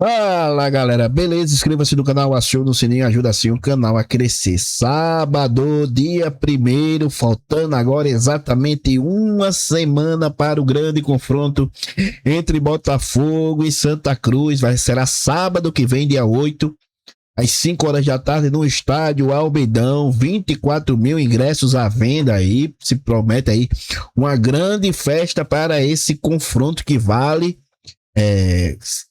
Fala galera, beleza? Inscreva-se no canal, acione o sininho, ajuda assim o canal a crescer. Sábado, dia 1º, faltando agora exatamente uma semana para o grande confronto entre Botafogo e Santa Cruz. Será sábado que vem, dia 8, às 5 horas da tarde, no estádio Almeidão. 24 mil ingressos à venda aí. Se promete aí uma grande festa para esse confronto que vale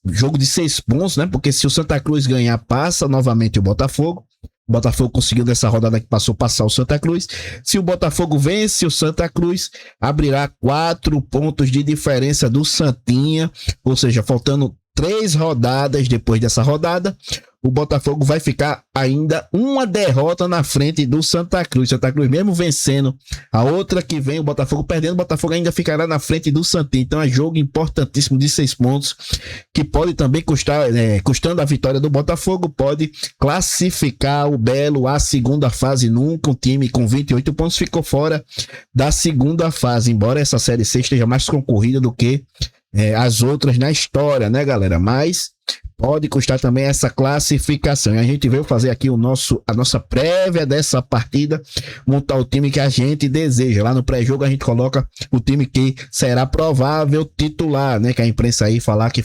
jogo de 6 pontos, né? Porque se o Santa Cruz ganhar, passa novamente o Botafogo. O Botafogo conseguiu nessa rodada que passou passar o Santa Cruz. Se o Botafogo vence o Santa Cruz, abrirá 4 pontos de diferença do Santinha. Ou seja, faltando 3 rodadas depois dessa rodada, o Botafogo vai ficar ainda uma derrota na frente do Santa Cruz. Santa Cruz mesmo vencendo a outra que vem, o Botafogo perdendo, o Botafogo ainda ficará na frente do Santinho. Então é jogo importantíssimo de 6 pontos, que pode também custar, custando a vitória do Botafogo, pode classificar o Belo à segunda fase. Nunca um time com 28 pontos ficou fora da segunda fase, embora essa Série C esteja mais concorrida do que as outras na história, né, galera? Mas pode custar também essa classificação. E a gente veio fazer aqui a nossa prévia dessa partida, montar o time que a gente deseja. Lá no pré-jogo a gente coloca o time que será provável titular, né? Que a imprensa aí falar que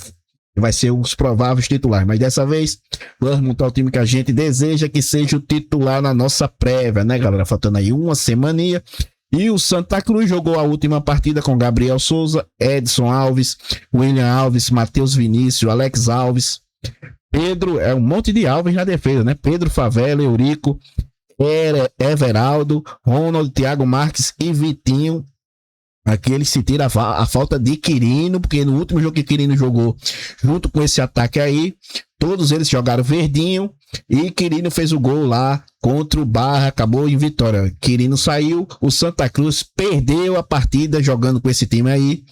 vai ser os prováveis titulares. Mas dessa vez, vamos montar o time que a gente deseja que seja o titular na nossa prévia, né, galera? Faltando aí uma semaninha. E o Santa Cruz jogou a última partida com Gabriel Souza, Edson Alves, William Alves, Matheus Vinícius, Alex Alves, Pedro, um monte de Alves na defesa, né? Pedro Favela, Eurico, Everaldo, Ronald, Thiago Marques e Vitinho. Aqui ele se tira a falta de Quirino, porque no último jogo que Quirino jogou junto com esse ataque aí, todos eles jogaram verdinho e Quirino fez o gol lá contra o Barra, acabou em vitória. Quirino saiu, o Santa Cruz perdeu a partida jogando com esse time aí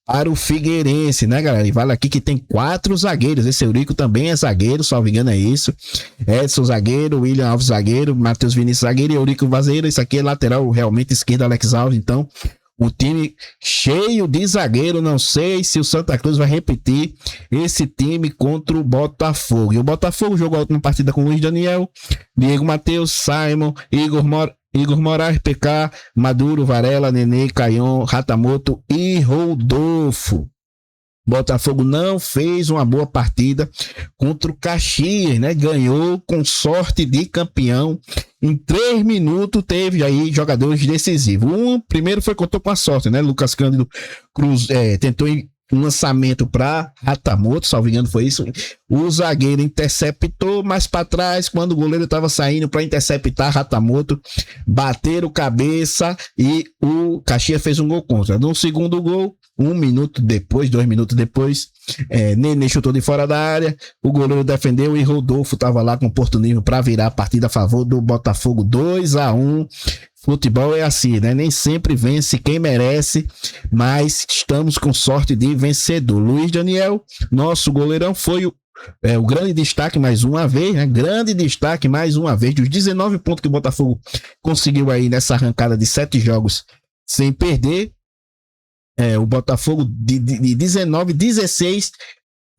para o Figueirense, né, galera? E vale aqui que tem 4 zagueiros. Esse Eurico também é zagueiro, salvo engano é isso. Edson zagueiro, William Alves zagueiro, Matheus Vinícius zagueiro e Eurico zagueiro. Isso aqui é lateral realmente esquerdo, Alex Alves. Então, o time cheio de zagueiro. Não sei se o Santa Cruz vai repetir esse time contra o Botafogo. E o Botafogo jogou a última partida com Luiz Daniel, Diego Matheus, Simon, Igor Moraes, PK, Maduro, Varela, Nenê, Caion, Ratamoto e Rodolfo. Botafogo não fez uma boa partida contra o Caxias, né? Ganhou com sorte de campeão. Em 3 minutos teve aí jogadores decisivos. Primeiro contou com a sorte, né? Lucas Cândido tentou um lançamento para Ratamoto, salvo engano foi isso. O zagueiro interceptou mais para trás, quando o goleiro estava saindo para interceptar, Ratamoto bateram cabeça e o Caxias fez um gol contra. No segundo gol, 2 minutos depois, Nenê chutou de fora da área, o goleiro defendeu e Rodolfo estava lá com oportunismo para virar a partida a favor do Botafogo. 2-1. Futebol é assim, né? Nem sempre vence quem merece, mas estamos com sorte de vencedor. Luiz Daniel, nosso goleirão, foi o grande destaque mais uma vez, né? Grande destaque mais uma vez, dos 19 pontos que o Botafogo conseguiu aí nessa arrancada de 7 jogos sem perder. O Botafogo de 19, 16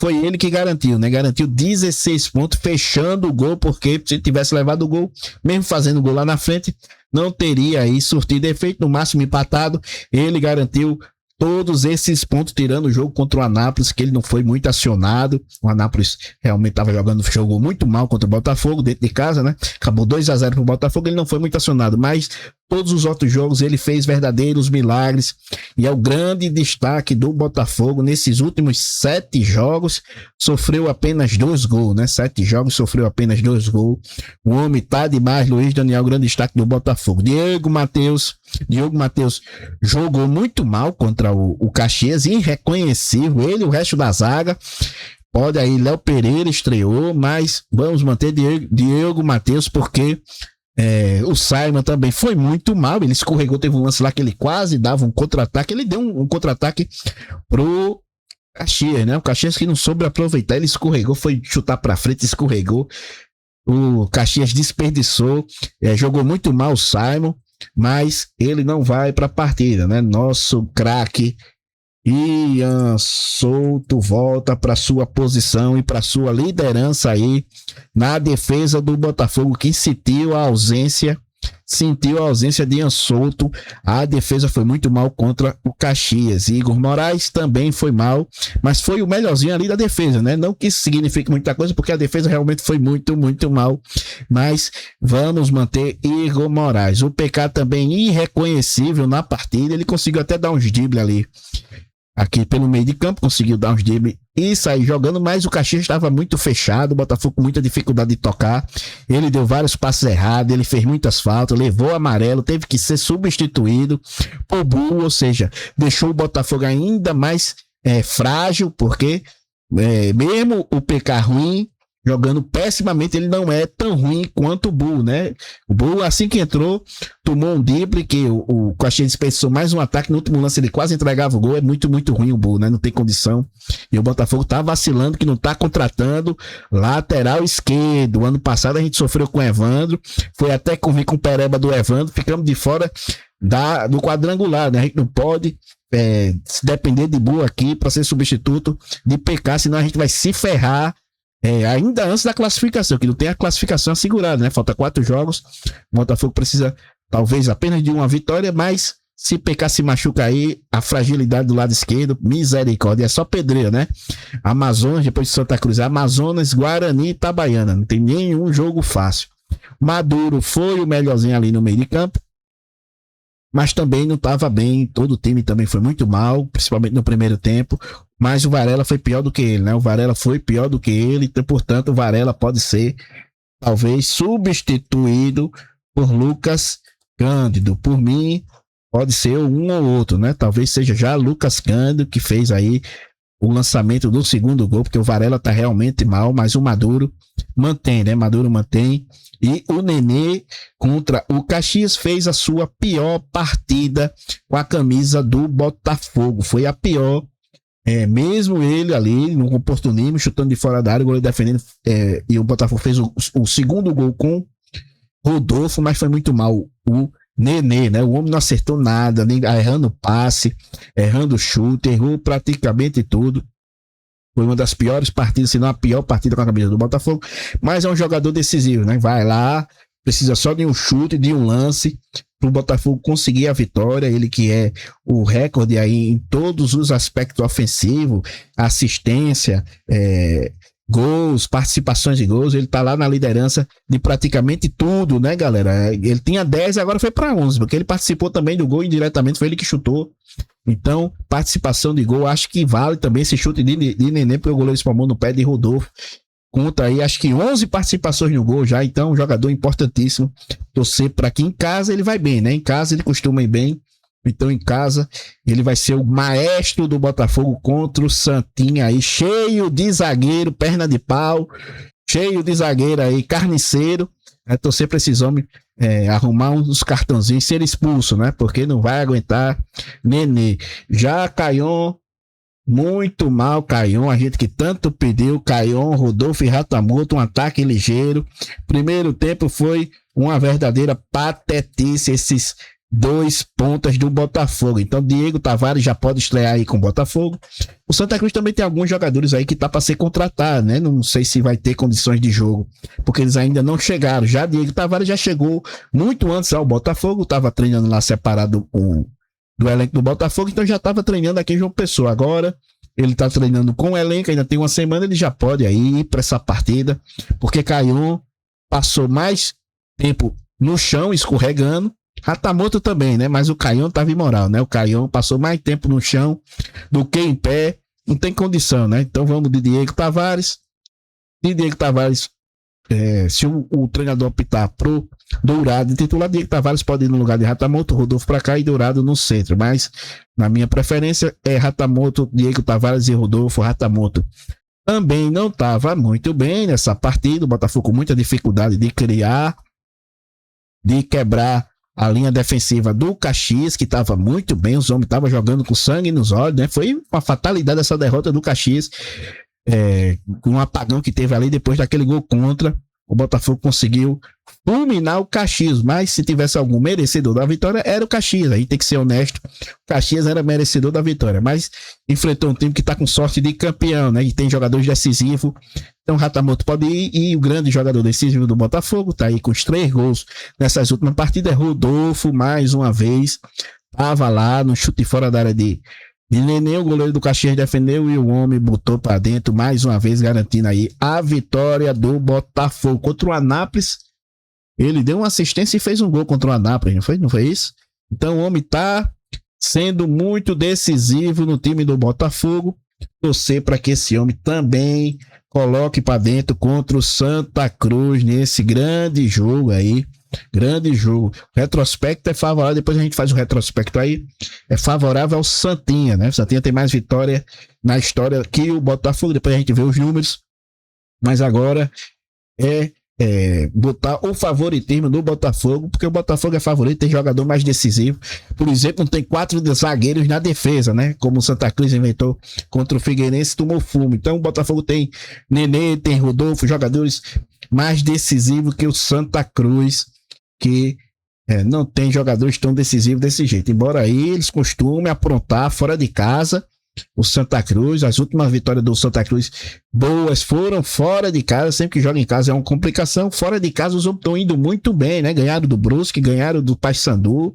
foi ele que garantiu, né? Garantiu 16 pontos, fechando o gol, porque se tivesse levado o gol, mesmo fazendo o gol lá na frente, não teria aí surtido efeito, no máximo empatado. Ele garantiu todos esses pontos, tirando o jogo contra o Anápolis, que ele não foi muito acionado. O Anápolis realmente estava jogou muito mal contra o Botafogo, dentro de casa, né? Acabou 2-0 pro Botafogo, ele não foi muito acionado, mas todos os outros jogos ele fez verdadeiros milagres, e é o grande destaque do Botafogo. Nesses últimos 7 jogos, sofreu apenas 2 gols, né? 7 jogos, sofreu apenas 2 gols. O homem tá demais. Luiz Daniel, grande destaque do Botafogo. Diego Matheus jogou muito mal contra o Caxias, irreconhecível, ele e o resto da zaga. Pode aí, Léo Pereira estreou, mas vamos manter Diego Matheus, porque o Simon também foi muito mal, ele escorregou, teve um lance lá que ele quase dava um contra-ataque, ele deu um contra-ataque pro Caxias, né? O Caxias que não soube aproveitar, ele escorregou, foi chutar pra frente, escorregou, o Caxias desperdiçou, jogou muito mal o Simon, mas ele não vai pra partida, né? Nosso craque Ian Souto volta para sua posição e para sua liderança aí na defesa do Botafogo, que sentiu a ausência de Ian Souto. A defesa foi muito mal contra o Caxias. Igor Moraes também foi mal, mas foi o melhorzinho ali da defesa, né? Não que isso signifique muita coisa, porque a defesa realmente foi muito, muito mal. Mas vamos manter Igor Moraes. O PK também irreconhecível na partida. Ele conseguiu até dar uns dribles ali aqui pelo meio de campo, conseguiu dar uns dribles e sair jogando, mas o Caxias estava muito fechado, o Botafogo com muita dificuldade de tocar, ele deu vários passos errados, ele fez muitas faltas, levou amarelo, teve que ser substituído por Bull, ou seja, deixou o Botafogo ainda mais frágil, porque mesmo o PK ruim, jogando pessimamente, ele não é tão ruim quanto o Bull, né? O Bull, assim que entrou, tomou um drible, que o Caxias desperdiçou mais um ataque, no último lance ele quase entregava o gol, é muito, muito ruim o Bull, né? Não tem condição. E o Botafogo tá vacilando, que não tá contratando lateral esquerdo. Ano passado a gente sofreu com o Evandro, foi até convir com o Pereba do Evandro, ficamos de fora do quadrangular, né? A gente não pode se depender de Bull aqui para ser substituto de PK, senão a gente vai se ferrar ainda antes da classificação, que não tem a classificação assegurada, né? Falta 4 jogos, o Botafogo precisa talvez apenas de uma vitória, mas se PK se machuca aí, a fragilidade do lado esquerdo, misericórdia, é só pedreira, né? Amazonas, depois de Santa Cruz, Amazonas, Guarani e Itabaiana, não tem nenhum jogo fácil. Maduro foi o melhorzinho ali no meio de campo, mas também não estava bem, todo o time também foi muito mal, principalmente no primeiro tempo, mas o Varela foi pior do que ele, né? O Varela foi pior do que ele, então, portanto, o Varela pode ser, talvez, substituído por Lucas Cândido. Por mim, pode ser um ou outro, né? Talvez seja já Lucas Cândido, que fez aí o lançamento do segundo gol, porque o Varela tá realmente mal, mas o Maduro mantém, né? Maduro mantém. E o Nenê contra o Caxias fez a sua pior partida com a camisa do Botafogo. Foi a pior, mesmo ele ali no oportunismo, chutando de fora da área, o goleiro defendendo, e o Botafogo fez o segundo gol com Rodolfo, mas foi muito mal o Nenê, né? O homem não acertou nada, nem errando passe, errando chute, errou praticamente tudo. Foi uma das piores partidas, se não a pior partida com a camisa do Botafogo, mas é um jogador decisivo, né? Vai lá, precisa só de um chute, de um lance, para o Botafogo conseguir a vitória. Ele que é o recorde aí em todos os aspectos ofensivos, assistência, gols, participações de gols, ele tá lá na liderança de praticamente tudo, né, galera? Ele tinha 10, agora foi para 11, porque ele participou também do gol indiretamente, foi ele que chutou. Então, participação de gol, acho que vale também esse chute de Nenê, porque o goleiro espalmou no pé de Rodolfo. Conta aí, acho que 11 participações no gol já, então um jogador importantíssimo. Torcer para que em casa ele vai bem, né? Em casa ele costuma ir bem. Então, em casa, ele vai ser o maestro do Botafogo contra o Santinha aí, cheio de zagueiro, perna de pau, cheio de zagueiro aí, carniceiro. Torcer para esses homens arrumar uns cartãozinhos, ser expulso, né? Porque não vai aguentar Nenê. Já Caion, muito mal, Caion, a gente que tanto pediu, Caion, Rodolfo e Ratamoto, um ataque ligeiro. Primeiro tempo foi uma verdadeira patetice, esses 2 pontas do Botafogo. Então Diego Tavares já pode estrear aí com o Botafogo. O Santa Cruz também tem alguns jogadores aí que tá para ser contratado, né? Não sei se vai ter condições de jogo, porque eles ainda não chegaram. Já Diego Tavares já chegou muito antes ao Botafogo, tava treinando lá separado do elenco do Botafogo, então já tava treinando aqui em João Pessoa. Agora ele tá treinando com o elenco, ainda tem uma semana, ele já pode aí ir para essa partida, porque Caion passou mais tempo no chão, escorregando. Ratamoto também, né? Mas o Caion tava imoral, né? O Caion passou mais tempo no chão do que em pé. Não tem condição, né? Então vamos de Diego Tavares. De Diego Tavares, se o treinador optar pro Dourado titular, Diego Tavares pode ir no lugar de Ratamoto, Rodolfo pra cá e Dourado no centro. Mas na minha preferência é Ratamoto, Diego Tavares e Rodolfo. Ratamoto também não tava muito bem nessa partida. O Botafogo com muita dificuldade de criar, de quebrar a linha defensiva do Caxias, que estava muito bem, os homens estavam jogando com sangue nos olhos, né? Foi uma fatalidade essa derrota do Caxias, com um apagão que teve ali depois daquele gol contra. O Botafogo conseguiu fulminar o Caxias, mas se tivesse algum merecedor da vitória, era o Caxias. Aí tem que ser honesto, o Caxias era merecedor da vitória, mas enfrentou um time que tá com sorte de campeão, né? E tem jogadores decisivos. Então o Ratamoto pode ir, e o grande jogador decisivo do Botafogo tá aí com os 3 gols nessas últimas partidas, Rodolfo, mais uma vez, tava lá no chute fora da área de Nenê, o goleiro do Caxias defendeu e o homem botou para dentro, mais uma vez garantindo aí a vitória do Botafogo contra o Anápolis. Ele deu uma assistência e fez um gol contra o Anápolis, não foi? Não foi isso? Então o homem tá sendo muito decisivo no time do Botafogo. Torcer para que esse homem também coloque para dentro contra o Santa Cruz nesse grande jogo aí. Grande jogo. O retrospecto é favorável. Depois a gente faz o retrospecto aí. É favorável ao Santinha, né? O Santinha tem mais vitória na história que o Botafogo. Depois a gente vê os números. Mas agora botar o favoritismo do Botafogo, porque o Botafogo é favorito, tem jogador mais decisivo. Por exemplo, não tem 4 zagueiros na defesa, né? Como o Santa Cruz inventou contra o Figueirense, tomou fumo. Então o Botafogo tem Nenê, tem Rodolfo, jogadores mais decisivos que o Santa Cruz, que não tem jogadores tão decisivos desse jeito. Embora aí eles costumem aprontar fora de casa. O Santa Cruz, as últimas vitórias do Santa Cruz boas foram fora de casa. Sempre que joga em casa é uma complicação. Fora de casa os homens estão indo muito bem, né? Ganharam do Brusque, ganharam do Paysandu,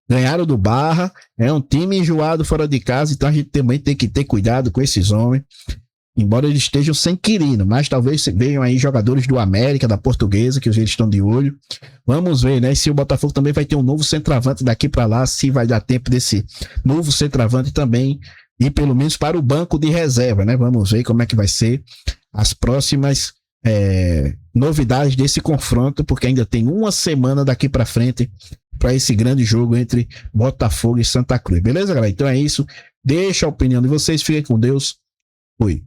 ganharam do Barra. É um time enjoado fora de casa, então a gente também tem que ter cuidado com esses homens. Embora eles estejam sem Quirino, mas talvez venham aí jogadores do América, da Portuguesa, que eles estão de olho. Vamos ver, né? Se o Botafogo também vai ter um novo centroavante daqui para lá, se vai dar tempo desse novo centroavante também e pelo menos para o banco de reserva, né? Vamos ver como é que vai ser as próximas novidades desse confronto, porque ainda tem uma semana daqui para frente para esse grande jogo entre Botafogo e Santa Cruz. Beleza, galera? Então é isso. Deixa a opinião de vocês. Fiquem com Deus. Fui.